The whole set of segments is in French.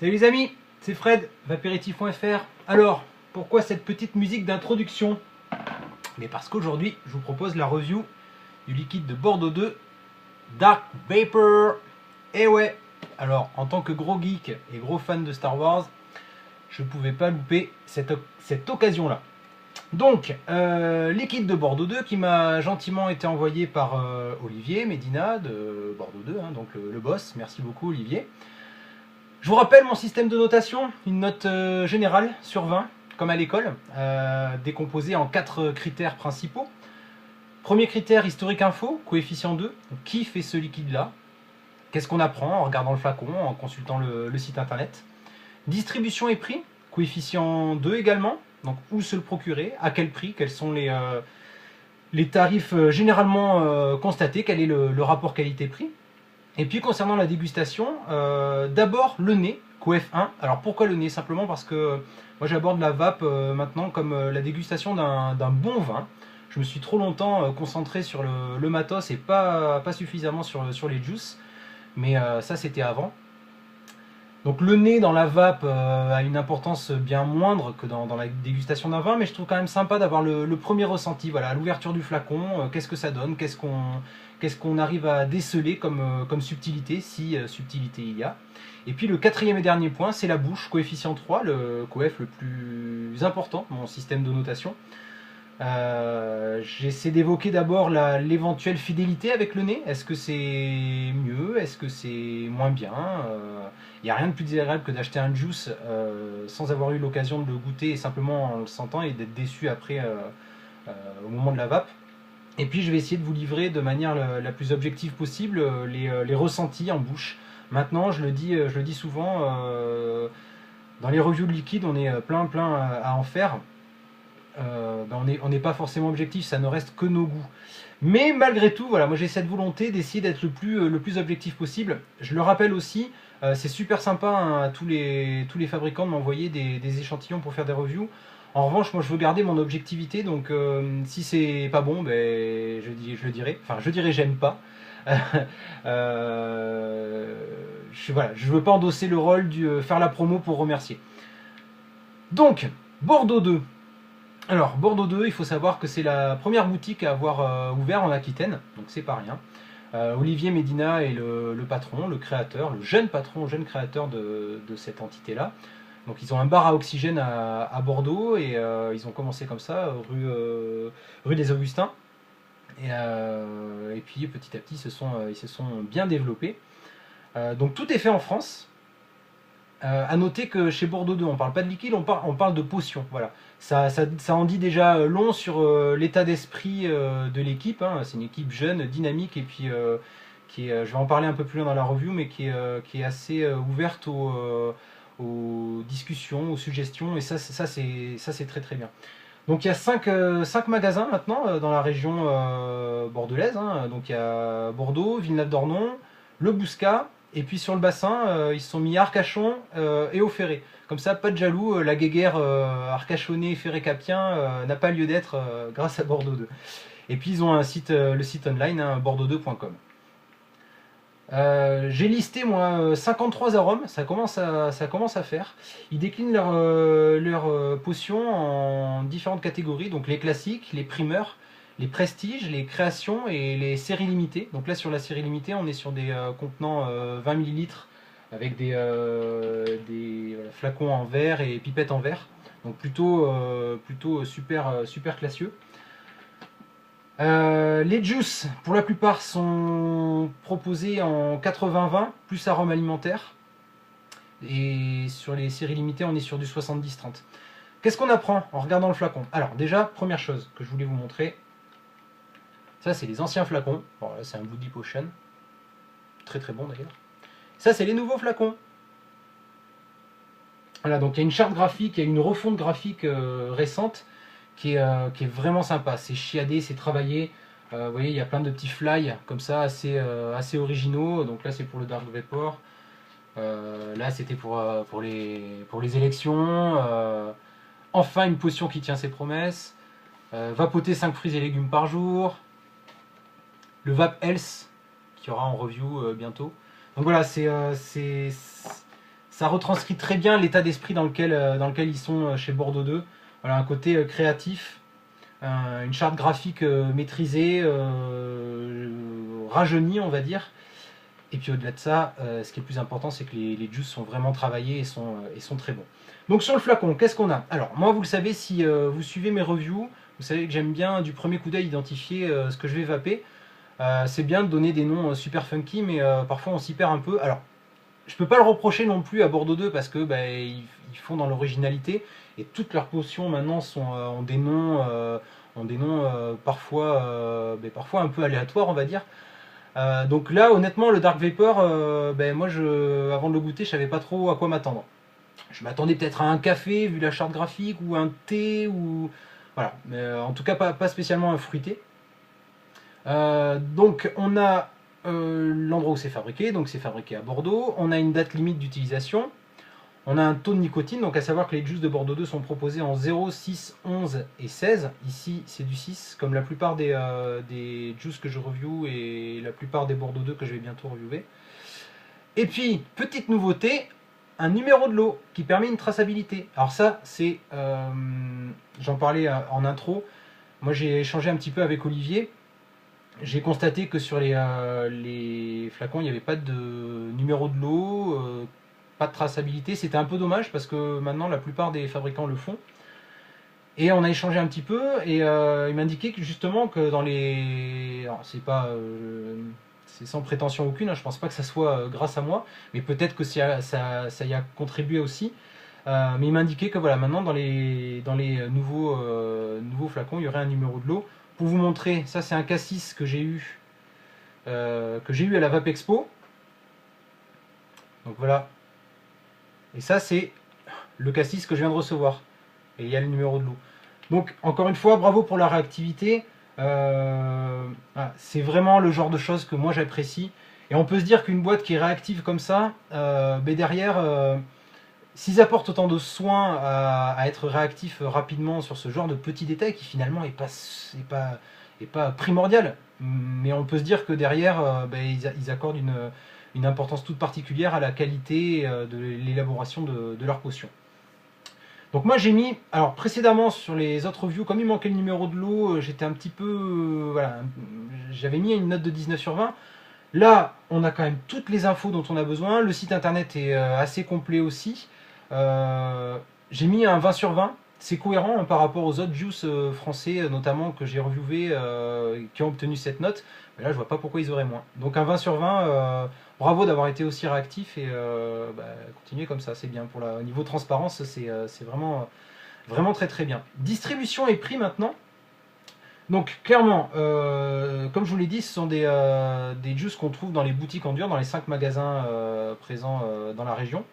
Salut les amis, c'est Fred, Vaperitif.fr. Alors, pourquoi cette petite musique d'introduction? Mais parce qu'aujourd'hui, je vous propose la review du liquide de Bordeaux 2 Dark Vapor. Et ouais, alors en tant que gros geek et gros fan de Star Wars, je ne pouvais pas louper cette occasion-là. Donc, liquide de Bordeaux 2 qui m'a gentiment été envoyé par Olivier Medina de Bordeaux 2, hein, donc le boss. Merci beaucoup Olivier. Je vous rappelle mon système de notation, une note générale sur 20, comme à l'école, décomposée en 4 critères principaux. Premier critère, historique info, coefficient 2. Donc, qui fait ce liquide-là? Qu'est-ce qu'on apprend en regardant le flacon, en consultant le site internet? Distribution et prix, coefficient 2 également. Donc où se le procurer, à quel prix, quels sont les tarifs généralement constatés, quel est le rapport qualité-prix. Et puis concernant la dégustation, d'abord le nez, coef 1. Alors pourquoi le nez? Simplement parce que moi j'aborde la vape maintenant comme la dégustation d'un bon vin. Je me suis trop longtemps concentré sur le matos et pas suffisamment sur les juices. Mais ça c'était avant. Donc le nez dans la vape a une importance bien moindre que dans la dégustation d'un vin, mais je trouve quand même sympa d'avoir le premier ressenti, voilà, à l'ouverture du flacon, qu'est-ce que ça donne, qu'est-ce qu'on arrive à déceler comme subtilité, si subtilité il y a. Et puis le quatrième et dernier point, c'est la bouche, coefficient 3, le coef le plus important de mon système de notation. J'essaie d'évoquer d'abord l'éventuelle fidélité avec le nez. Est-ce que c'est mieux? Est-ce que c'est moins bien? Il n'y a rien de plus désagréable que d'acheter un juice sans avoir eu l'occasion de le goûter et simplement en le sentant et d'être déçu après au moment de la vape. Et puis je vais essayer de vous livrer de manière la plus objective possible les ressentis en bouche. Maintenant, je le dis souvent, dans les reviews de liquide, on est plein à en faire. On n'est pas forcément objectif, ça ne reste que nos goûts. Mais malgré tout, voilà, moi j'ai cette volonté d'essayer d'être le plus objectif possible. Je le rappelle aussi, c'est super sympa hein, à tous les fabricants de m'envoyer des échantillons pour faire des reviews. En revanche, moi je veux garder mon objectivité, donc si c'est pas bon, ben, je le dirai. Enfin, je dirai j'aime pas. Je veux pas endosser le rôle du faire la promo pour remercier. Donc, Bordeaux 2. Alors, Bordeaux 2, il faut savoir que c'est la première boutique à avoir ouvert en Aquitaine, donc c'est pas rien. Olivier Medina est le patron, le créateur, le jeune patron, jeune créateur de cette entité-là. Donc ils ont un bar à oxygène à Bordeaux et ils ont commencé comme ça, rue des Augustins. Et puis petit à petit, ils se sont bien développés. Donc tout est fait en France. À noter que chez Bordeaux 2, on ne parle pas de liquide, on parle de potion. Voilà. Ça en dit déjà long sur l'état d'esprit de l'équipe. Hein. C'est une équipe jeune, dynamique, et puis je vais en parler un peu plus loin dans la review, mais qui est assez ouverte aux discussions, aux suggestions, et ça c'est très bien. Donc il y a 5 magasins maintenant dans la région bordelaise. Hein. Donc il y a Bordeaux, Villeneuve-d'Ornon, Le Bouscat. Et puis sur le bassin, ils se sont mis à Arcachon et au Ferré. Comme ça, pas de jaloux, la guéguerre arcachonnais Ferré-Capien n'a pas lieu d'être grâce à Bordeaux 2. Et puis ils ont le site online, hein, bordeaux2.com. J'ai listé moi 53 arômes, ça commence à faire. Ils déclinent leurs potions en différentes catégories, donc les classiques, les primeurs, les prestiges, les créations et les séries limitées. Donc là sur la série limitée, on est sur des contenants 20 ml avec des flacons en verre et pipettes en verre. Donc plutôt super classieux. Les juices, pour la plupart, sont proposés en 80-20, plus arôme alimentaire. Et sur les séries limitées, on est sur du 70-30. Qu'est-ce qu'on apprend en regardant le flacon? Alors déjà, première chose que je voulais vous montrer, ça c'est les anciens flacons. Bon, là c'est un Bloody Potion, très bon d'ailleurs. Ça c'est les nouveaux flacons. Voilà, donc il y a une charte graphique, il y a une refonte graphique récente qui est vraiment sympa. C'est chiadé, c'est travaillé. Vous voyez, il y a plein de petits fly comme ça, assez originaux. Donc là c'est pour le Dark Vapor. Là c'était pour les élections. Enfin une potion qui tient ses promesses. Vapoter 5 fruits et légumes par jour. Le Vap Health qui aura en review bientôt. Donc voilà, c'est ça retranscrit très bien l'état d'esprit dans lequel ils sont chez Bordeaux 2. Voilà, un côté créatif, une charte graphique maîtrisée, rajeunie, on va dire. Et puis au-delà de ça, ce qui est le plus important, c'est que les juices sont vraiment travaillés et sont très bons. Donc sur le flacon, qu'est-ce qu'on a? Alors moi, vous le savez, si vous suivez mes reviews, vous savez que j'aime bien du premier coup d'œil identifier ce que je vais vaper. C'est bien de donner des noms super funky, mais parfois on s'y perd un peu. Alors, je peux pas le reprocher non plus à Bordeaux 2 parce que ils font dans l'originalité et toutes leurs potions maintenant ont des noms, parfois un peu aléatoires, on va dire. Donc là, honnêtement, le Dark Vapor, moi, avant de le goûter, je savais pas trop à quoi m'attendre. Je m'attendais peut-être à un café vu la charte graphique ou un thé ou voilà, mais en tout cas pas spécialement un fruité. Donc on a l'endroit où c'est fabriqué, donc c'est fabriqué à Bordeaux. On a une date limite d'utilisation. On a un taux de nicotine, donc à savoir que les juices de Bordeaux 2 sont proposés en 0, 6, 11 et 16. Ici c'est du 6, comme la plupart des juices que je review et la plupart des Bordeaux 2 que je vais bientôt reviewer. Et puis, petite nouveauté, un numéro de lot qui permet une traçabilité. Alors ça, c'est, j'en parlais en intro, moi j'ai échangé un petit peu avec Olivier. J'ai constaté que sur les flacons, il n'y avait pas de numéro de lot, pas de traçabilité. C'était un peu dommage parce que maintenant la plupart des fabricants le font. Et on a échangé un petit peu et il m'indiquait que justement que dans les... Alors, c'est sans prétention aucune, hein, je pense pas que ça soit grâce à moi, mais peut-être que ça y a contribué aussi. Mais il m'indiquait que voilà, maintenant dans les nouveaux flacons, il y aurait un numéro de lot. Pour vous montrer, ça c'est un cassis que j'ai eu à la Vape Expo. Donc voilà. Et ça c'est le cassis que je viens de recevoir. Et il y a le numéro de lot. Donc encore une fois, bravo pour la réactivité. Voilà, c'est vraiment le genre de choses que moi j'apprécie. Et on peut se dire qu'une boîte qui est réactive comme ça, derrière, s'ils apportent autant de soins à être réactifs rapidement sur ce genre de petits détails qui finalement est pas primordial, mais on peut se dire que derrière, ils accordent une importance toute particulière à la qualité de l'élaboration de leur potion. Donc moi j'ai mis, alors précédemment sur les autres reviews, comme il manquait le numéro de lot, j'étais un petit peu, voilà, j'avais mis une note de 19 sur 20. Là, on a quand même toutes les infos dont on a besoin, le site internet est assez complet aussi. J'ai mis un 20 sur 20, c'est cohérent hein, par rapport aux autres juice français, notamment que j'ai reviewé, qui ont obtenu cette note. Mais là, je vois pas pourquoi ils auraient moins. Donc un 20 sur 20, bravo d'avoir été aussi réactif et continuez comme ça, c'est bien. Au niveau transparence, c'est vraiment très très bien. Distribution et prix maintenant. Donc clairement, comme je vous l'ai dit, ce sont des juices qu'on trouve dans les boutiques en dur, dans les 5 magasins présents dans la région.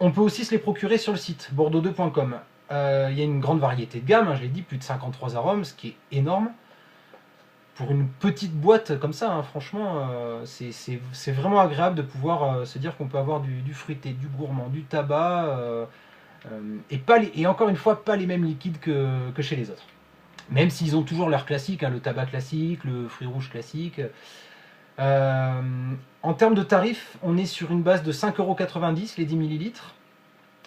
On peut aussi se les procurer sur le site bordeaux2.com. Il y a une grande variété de gamme, hein, je l'ai dit, plus de 53 arômes, ce qui est énorme. Pour une petite boîte comme ça, hein, franchement, c'est vraiment agréable de pouvoir se dire qu'on peut avoir du fruité, du gourmand, du tabac, et encore une fois, pas les mêmes liquides que chez les autres. Même s'ils ont toujours leur classique, hein, le tabac classique, le fruit rouge classique. En termes de tarifs, on est sur une base de 5,90 € les 10 ml.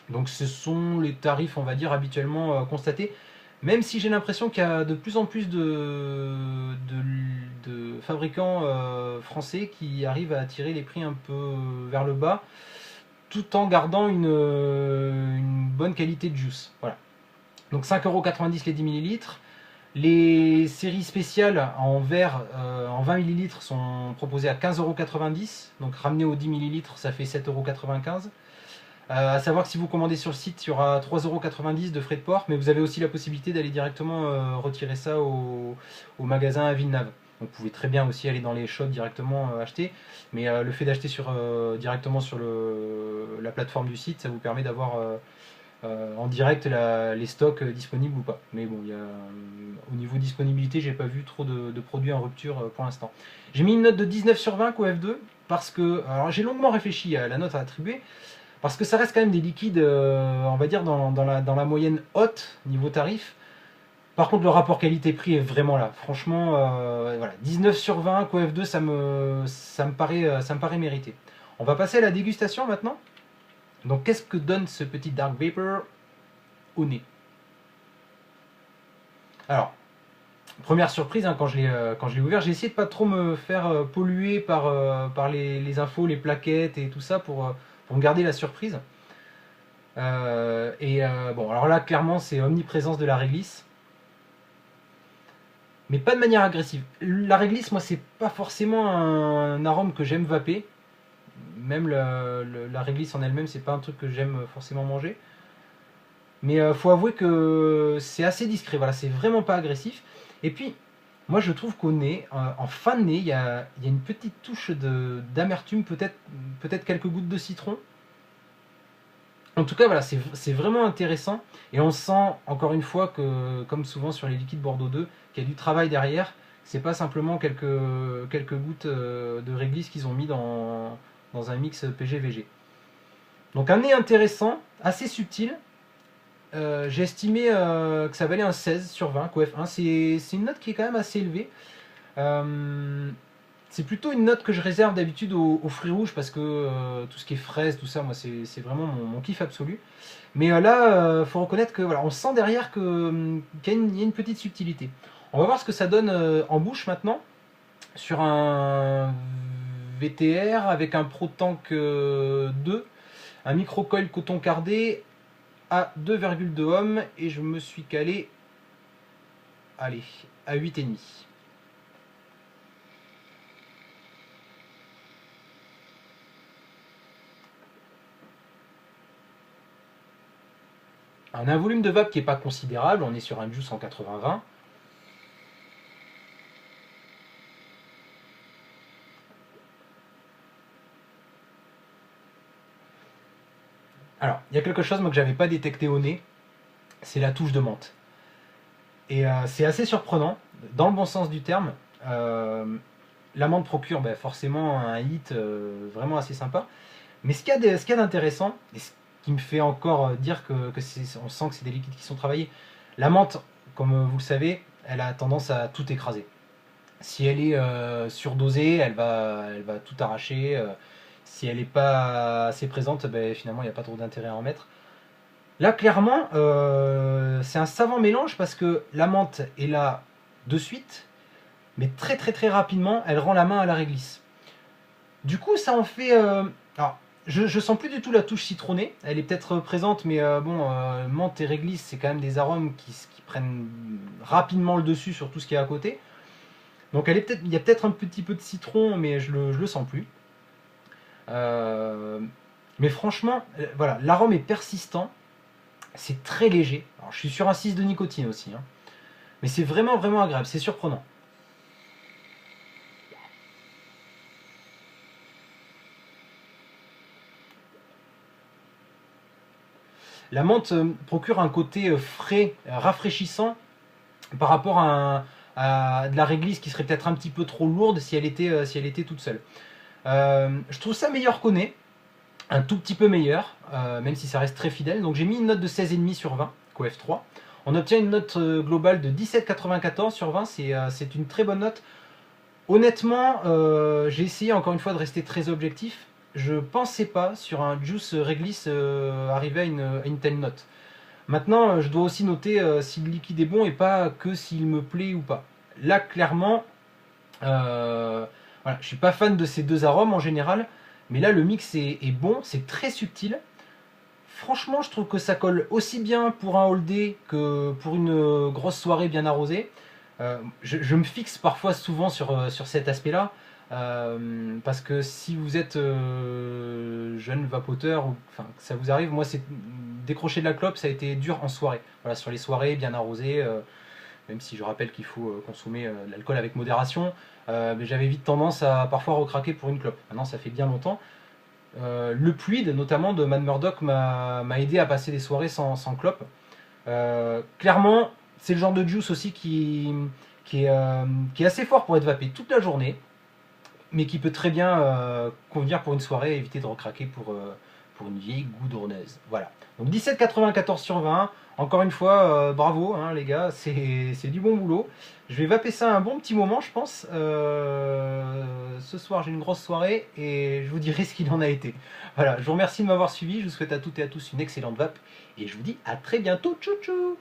Donc ce sont les tarifs, on va dire, habituellement constatés. Même si j'ai l'impression qu'il y a de plus en plus de fabricants français qui arrivent à tirer les prix un peu vers le bas, tout en gardant une bonne qualité de juice. Voilà. Donc 5,90 € les 10 ml. Les séries spéciales en verre en 20 ml sont proposées à 15,90 €. Donc ramené aux 10 ml, ça fait 7,95 €. À savoir que si vous commandez sur le site, il y aura 3,90 € de frais de port, mais vous avez aussi la possibilité d'aller directement retirer ça au magasin à Villeneuve. Donc vous pouvez très bien aussi aller dans les shops directement acheter, mais le fait d'acheter directement sur la plateforme du site, ça vous permet d'avoir en direct les stocks disponibles ou pas. Mais bon, au niveau disponibilité, j'ai pas vu trop de produits en rupture pour l'instant. J'ai mis une note de 19 sur 20 au F2 parce que, alors j'ai longuement réfléchi à la note à attribuer, parce que ça reste quand même des liquides, on va dire dans la moyenne haute niveau tarif. Par contre, le rapport qualité-prix est vraiment là. Franchement, voilà, 19 sur 20 F2, ça me paraît mérité. On va passer à la dégustation maintenant. Donc qu'est-ce que donne ce petit Dark Vapor au nez? Alors, première surprise, hein, quand je l'ai ouvert, j'ai essayé de pas trop me faire polluer par les infos, les plaquettes et tout ça pour me garder la surprise. Bon, alors là, clairement, c'est omniprésence de la réglisse, mais pas de manière agressive. La réglisse, moi, c'est pas forcément un arôme que j'aime vaper. Même la réglisse en elle-même, c'est pas un truc que j'aime forcément manger. Mais faut avouer que c'est assez discret, voilà, c'est vraiment pas agressif. Et puis, moi je trouve qu'au nez, en fin de nez, il y a une petite touche d'amertume, peut-être quelques gouttes de citron. En tout cas, voilà, c'est vraiment intéressant. Et on sent, encore une fois, que comme souvent sur les liquides Bordeaux 2, qu'il y a du travail derrière. C'est pas simplement quelques gouttes de réglisse qu'ils ont mis dans un mix PG-VG. Donc un nez intéressant, assez subtil. J'ai estimé que ça valait un 16 sur 20, QF1. C'est une note qui est quand même assez élevée. C'est plutôt une note que je réserve d'habitude aux fruits rouges parce que tout ce qui est fraise, tout ça, moi c'est vraiment mon kiff absolu. Mais là, faut reconnaître que voilà, on sent derrière qu'il y a une petite subtilité. On va voir ce que ça donne en bouche maintenant sur un VTR avec un ProTank 2, un micro-coil coton cardé à 2,2 ohms et je me suis calé, allez, à 8,5. On a un volume de vape qui n'est pas considérable, on est sur un juice en 80-20. Alors, il y a quelque chose moi, que j'avais pas détecté au nez, c'est la touche de menthe. Et c'est assez surprenant, dans le bon sens du terme. La menthe procure forcément un hit vraiment assez sympa. Mais ce qu'il y a d'intéressant, et ce qui me fait encore dire on sent que c'est des liquides qui sont travaillés, la menthe, comme vous le savez, elle a tendance à tout écraser. Si elle est surdosée, elle va tout arracher. Si elle n'est pas assez présente, finalement, il n'y a pas trop d'intérêt à en mettre. Là, clairement, c'est un savant mélange parce que la menthe est là de suite, mais très très très rapidement, elle rend la main à la réglisse. Du coup, ça en fait... alors, je sens plus du tout la touche citronnée. Elle est peut-être présente, mais menthe et réglisse, c'est quand même des arômes qui prennent rapidement le dessus sur tout ce qui est à côté. Donc il y a peut-être un petit peu de citron, mais je le sens plus. Mais franchement, voilà, l'arôme est persistant. C'est très léger. Alors, je suis sur un 6 de nicotine aussi. Hein. Mais c'est vraiment vraiment agréable, c'est surprenant. La menthe procure un côté frais, rafraîchissant par rapport à de la réglisse qui serait peut-être un petit peu trop lourde si elle était toute seule. Je trouve ça meilleur qu'au nez, un tout petit peu meilleur, même si ça reste très fidèle. Donc j'ai mis une note de 16,5 sur 20, QF3. On obtient une note globale de 17,94 sur 20, c'est une très bonne note. Honnêtement, j'ai essayé encore une fois de rester très objectif. Je pensais pas sur un juice réglisse arriver à une telle note. Maintenant, je dois aussi noter si le liquide est bon et pas que s'il me plaît ou pas. Là, clairement, voilà, je suis pas fan de ces deux arômes en général, mais là le mix est bon, c'est très subtil. Franchement, je trouve que ça colle aussi bien pour un all day que pour une grosse soirée bien arrosée. Je me fixe parfois souvent sur cet aspect-là. Parce que si vous êtes jeune vapoteur, enfin que ça vous arrive, moi c'est décrocher de la clope, ça a été dur en soirée. Voilà, sur les soirées bien arrosées, même si je rappelle qu'il faut consommer l'alcool avec modération, mais j'avais vite tendance à parfois recraquer pour une clope. Maintenant ça fait bien longtemps. Le Pluid notamment de Mad Murdock m'a aidé à passer des soirées sans clope. Clairement, c'est le genre de juice aussi qui est assez fort pour être vapé toute la journée, mais qui peut très bien convenir pour une soirée et éviter de recraquer pour pour une vieille goudronneuse. Voilà. Donc 17,94 sur 20. Encore une fois, bravo hein, les gars, c'est du bon boulot. Je vais vaper ça un bon petit moment, je pense. Ce soir, j'ai une grosse soirée et je vous dirai ce qu'il en a été. Voilà, je vous remercie de m'avoir suivi. Je vous souhaite à toutes et à tous une excellente vape et je vous dis à très bientôt. Tchou tchou.